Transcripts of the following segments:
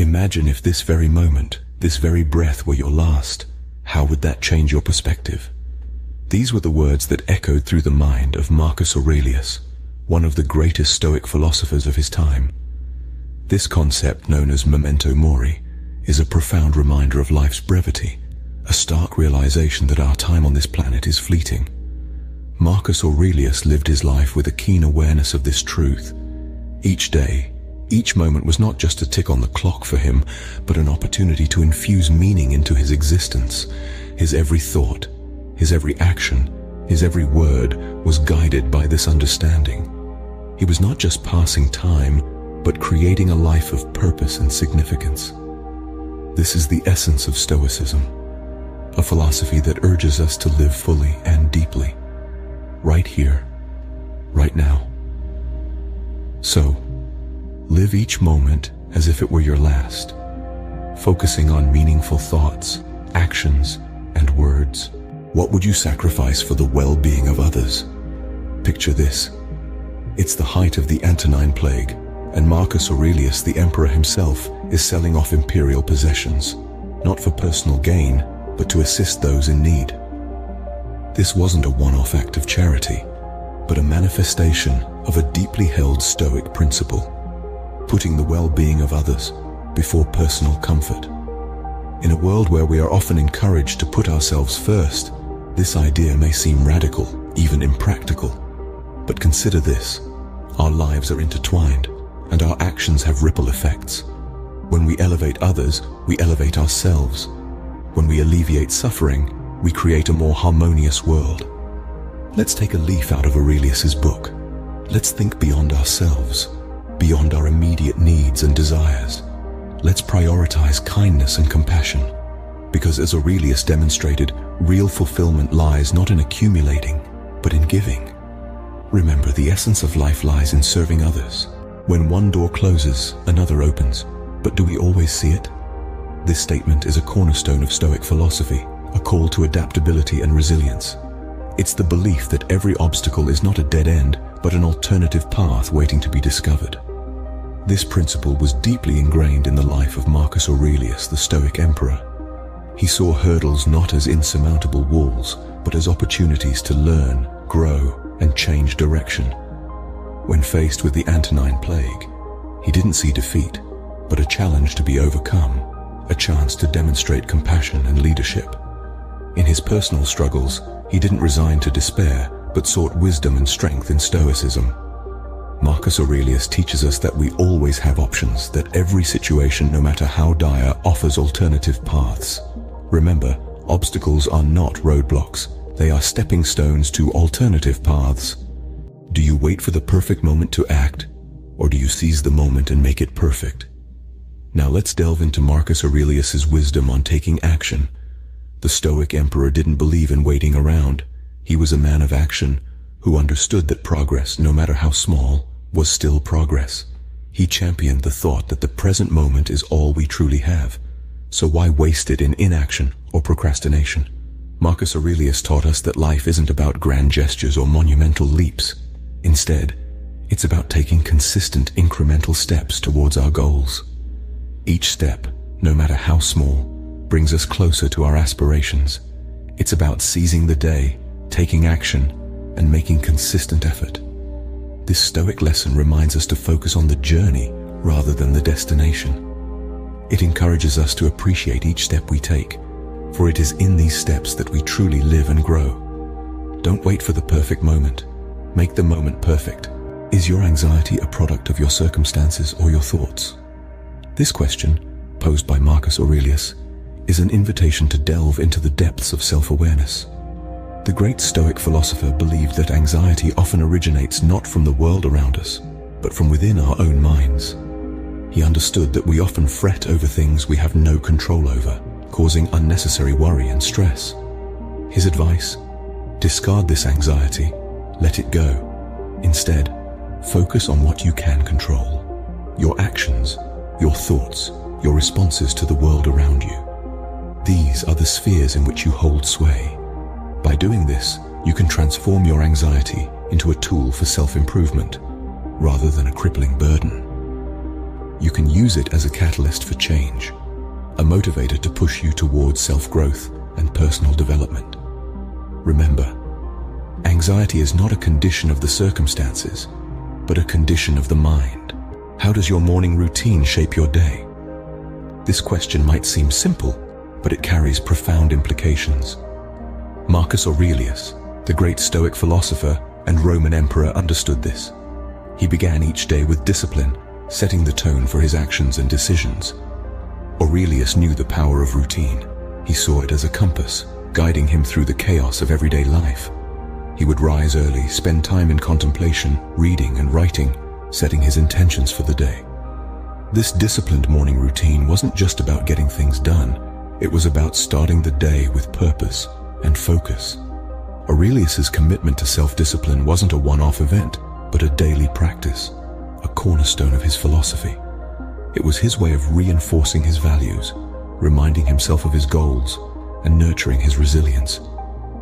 Imagine if this very moment, this very breath were your last. How would that change your perspective? These were the words that echoed through the mind of Marcus Aurelius, one of the greatest Stoic philosophers of his time. This concept, known as memento mori, is a profound reminder of life's brevity, a stark realization that our time on this planet is fleeting. Marcus Aurelius lived his life with a keen awareness of this truth. Each day, each moment was not just a tick on the clock for him, but an opportunity to infuse meaning into his existence. His every thought, his every action, his every word was guided by this understanding. He was not just passing time, but creating a life of purpose and significance. This is the essence of Stoicism, a philosophy that urges us to live fully and deeply, right here, right now. So, live each moment as if it were your last, focusing on meaningful thoughts, actions, and words. What would you sacrifice for the well-being of others? Picture this. It's the height of the Antonine Plague, and Marcus Aurelius, the emperor himself, is selling off imperial possessions, not for personal gain, but to assist those in need. This wasn't a one-off act of charity, but a manifestation of a deeply held Stoic principle, putting the well-being of others before personal comfort. In a world where we are often encouraged to put ourselves first, this idea may seem radical, even impractical. But consider this: our lives are intertwined, and our actions have ripple effects. When we elevate others, we elevate ourselves. When we alleviate suffering, we create a more harmonious world. Let's take a leaf out of Aurelius's book. Let's think beyond ourselves, beyond our immediate needs and desires. Let's prioritize kindness and compassion, because as Aurelius demonstrated, real fulfillment lies not in accumulating, but in giving. Remember, the essence of life lies in serving others. When one door closes, another opens. But do we always see it? This statement is a cornerstone of Stoic philosophy, a call to adaptability and resilience. It's the belief that every obstacle is not a dead end, but an alternative path waiting to be discovered. This principle was deeply ingrained in the life of Marcus Aurelius, the Stoic emperor. He saw hurdles not as insurmountable walls, but as opportunities to learn, grow, and change direction. When faced with the Antonine Plague, he didn't see defeat, but a challenge to be overcome, a chance to demonstrate compassion and leadership. In his personal struggles, he didn't resign to despair, but sought wisdom and strength in Stoicism. Marcus Aurelius teaches us that we always have options, that every situation, no matter how dire, offers alternative paths. Remember, obstacles are not roadblocks. They are stepping stones to alternative paths. Do you wait for the perfect moment to act, or do you seize the moment and make it perfect? Now let's delve into Marcus Aurelius's wisdom on taking action. The Stoic emperor didn't believe in waiting around. He was a man of action who understood that progress, no matter how small, was still progress. He championed the thought that the present moment is all we truly have. So why waste it in inaction or procrastination? Marcus Aurelius taught us that life isn't about grand gestures or monumental leaps. Instead, it's about taking consistent incremental steps towards our goals. Each step, no matter how small, brings us closer to our aspirations. It's about seizing the day, taking action, and making consistent effort. This Stoic lesson reminds us to focus on the journey rather than the destination. It encourages us to appreciate each step we take, for it is in these steps that we truly live and grow. Don't wait for the perfect moment. Make the moment perfect. Is your anxiety a product of your circumstances or your thoughts? This question, posed by Marcus Aurelius, is an invitation to delve into the depths of self-awareness. The great Stoic philosopher believed that anxiety often originates not from the world around us, but from within our own minds. He understood that we often fret over things we have no control over, causing unnecessary worry and stress. His advice: discard this anxiety, let it go. Instead, focus on what you can control: your actions, your thoughts, your responses to the world around you. These are the spheres in which you hold sway. By doing this, you can transform your anxiety into a tool for self-improvement, rather than a crippling burden. you can use it as a catalyst for change, a motivator to push you towards self-growth and personal development. Remember, anxiety is not a condition of the circumstances, but a condition of the mind. How does your morning routine shape your day? This question might seem simple, but it carries profound implications. Marcus Aurelius, the great Stoic philosopher and Roman emperor, understood this. He began each day with discipline, setting the tone for his actions and decisions. Aurelius knew the power of routine. He saw it as a compass, guiding him through the chaos of everyday life. He would rise early, spend time in contemplation, reading and writing, setting his intentions for the day. This disciplined morning routine wasn't just about getting things done. It was about starting the day with purpose and focus. Aurelius's commitment to self-discipline wasn't a one-off event, but a daily practice, a cornerstone of his philosophy. It was his way of reinforcing his values, reminding himself of his goals, and nurturing his resilience.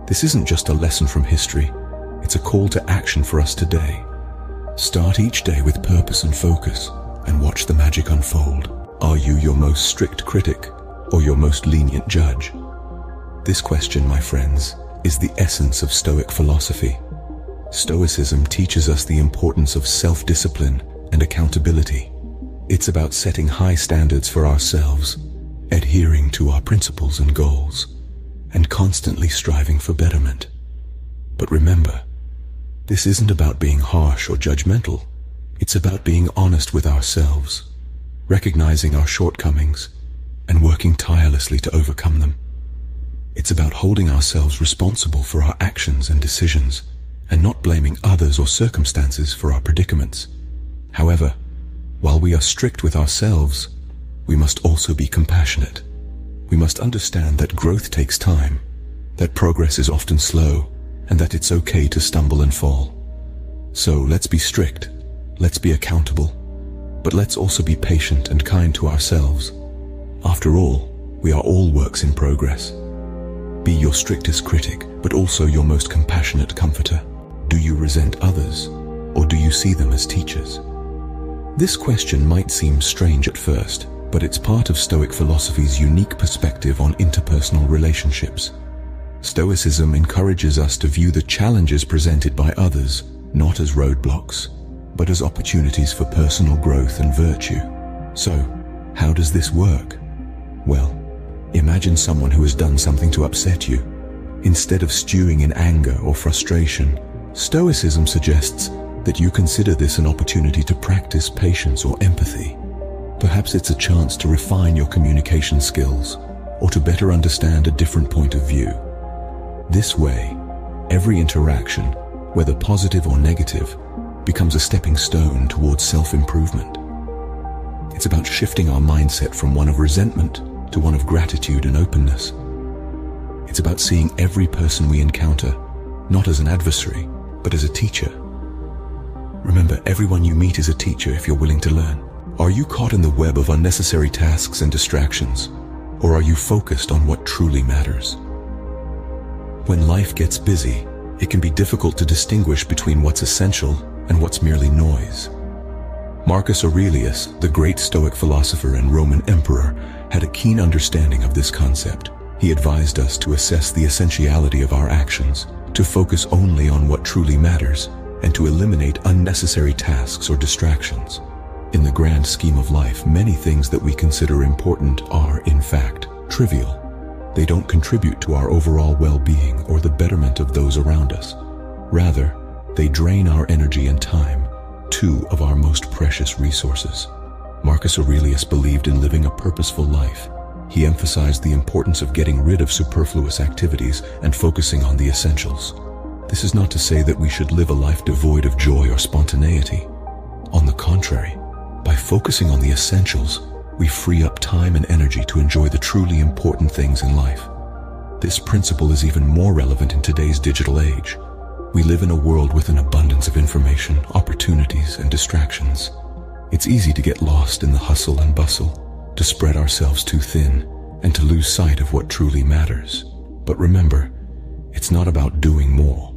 This isn't just a lesson from history, it's a call to action for us today. Start each day with purpose and focus, and watch the magic unfold. Are you your most strict critic, or your most lenient judge? This question, my friends, is the essence of Stoic philosophy. Stoicism teaches us the importance of self-discipline and accountability. It's about setting high standards for ourselves, adhering to our principles and goals, and constantly striving for betterment. But remember, this isn't about being harsh or judgmental. It's about being honest with ourselves, recognizing our shortcomings, and working tirelessly to overcome them. It's about holding ourselves responsible for our actions and decisions, and not blaming others or circumstances for our predicaments. However, while we are strict with ourselves, we must also be compassionate. We must understand that growth takes time, that progress is often slow, and that it's okay to stumble and fall. So let's be strict, let's be accountable, but let's also be patient and kind to ourselves. After all, we are all works in progress. Be your strictest critic, but also your most compassionate comforter. Do you resent others, or do you see them as teachers? This question might seem strange at first, but it's part of Stoic philosophy's unique perspective on interpersonal relationships. Stoicism encourages us to view the challenges presented by others not as roadblocks, but as opportunities for personal growth and virtue. So, how does this work? Well, imagine someone who has done something to upset you. Instead of stewing in anger or frustration, Stoicism suggests that you consider this an opportunity to practice patience or empathy. Perhaps it's a chance to refine your communication skills or to better understand a different point of view. This way, every interaction, whether positive or negative, becomes a stepping stone towards self-improvement. It's about shifting our mindset from one of resentment to one of gratitude and openness. It's about seeing every person we encounter not as an adversary, but as a teacher. Remember, everyone you meet is a teacher if you're willing to learn. Are you caught in the web of unnecessary tasks and distractions, or are you focused on what truly matters? When life gets busy, it can be difficult to distinguish between what's essential and what's merely noise. Marcus Aurelius, the great Stoic philosopher and Roman emperor, had a keen understanding of this concept. He advised us to assess the essentiality of our actions, to focus only on what truly matters, and to eliminate unnecessary tasks or distractions. In the grand scheme of life, many things that we consider important are, in fact, trivial. They don't contribute to our overall well-being or the betterment of those around us. Rather, they drain our energy and time, two of our most precious resources. Marcus Aurelius believed in living a purposeful life. He emphasized the importance of getting rid of superfluous activities and focusing on the essentials. This is not to say that we should live a life devoid of joy or spontaneity. On the contrary, by focusing on the essentials, we free up time and energy to enjoy the truly important things in life. This principle is even more relevant in today's digital age. We live in a world with an abundance of information, opportunities, and distractions. It's easy to get lost in the hustle and bustle, to spread ourselves too thin, and to lose sight of what truly matters. But remember, it's not about doing more.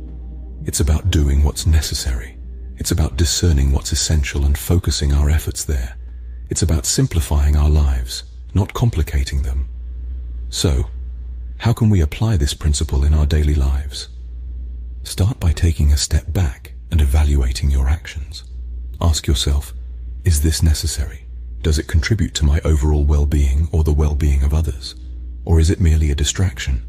It's about doing what's necessary. It's about discerning what's essential and focusing our efforts there. It's about simplifying our lives, not complicating them. So, how can we apply this principle in our daily lives? Start by taking a step back and evaluating your actions. Ask yourself, is this necessary? Does it contribute to my overall well-being or the well-being of others? Or is it merely a distraction?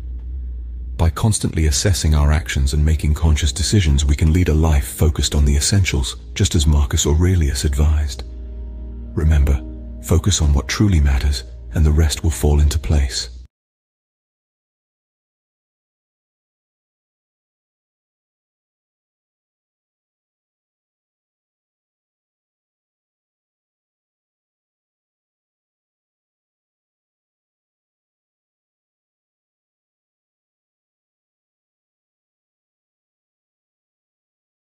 By constantly assessing our actions and making conscious decisions, we can lead a life focused on the essentials, just as Marcus Aurelius advised. Remember, focus on what truly matters, and the rest will fall into place.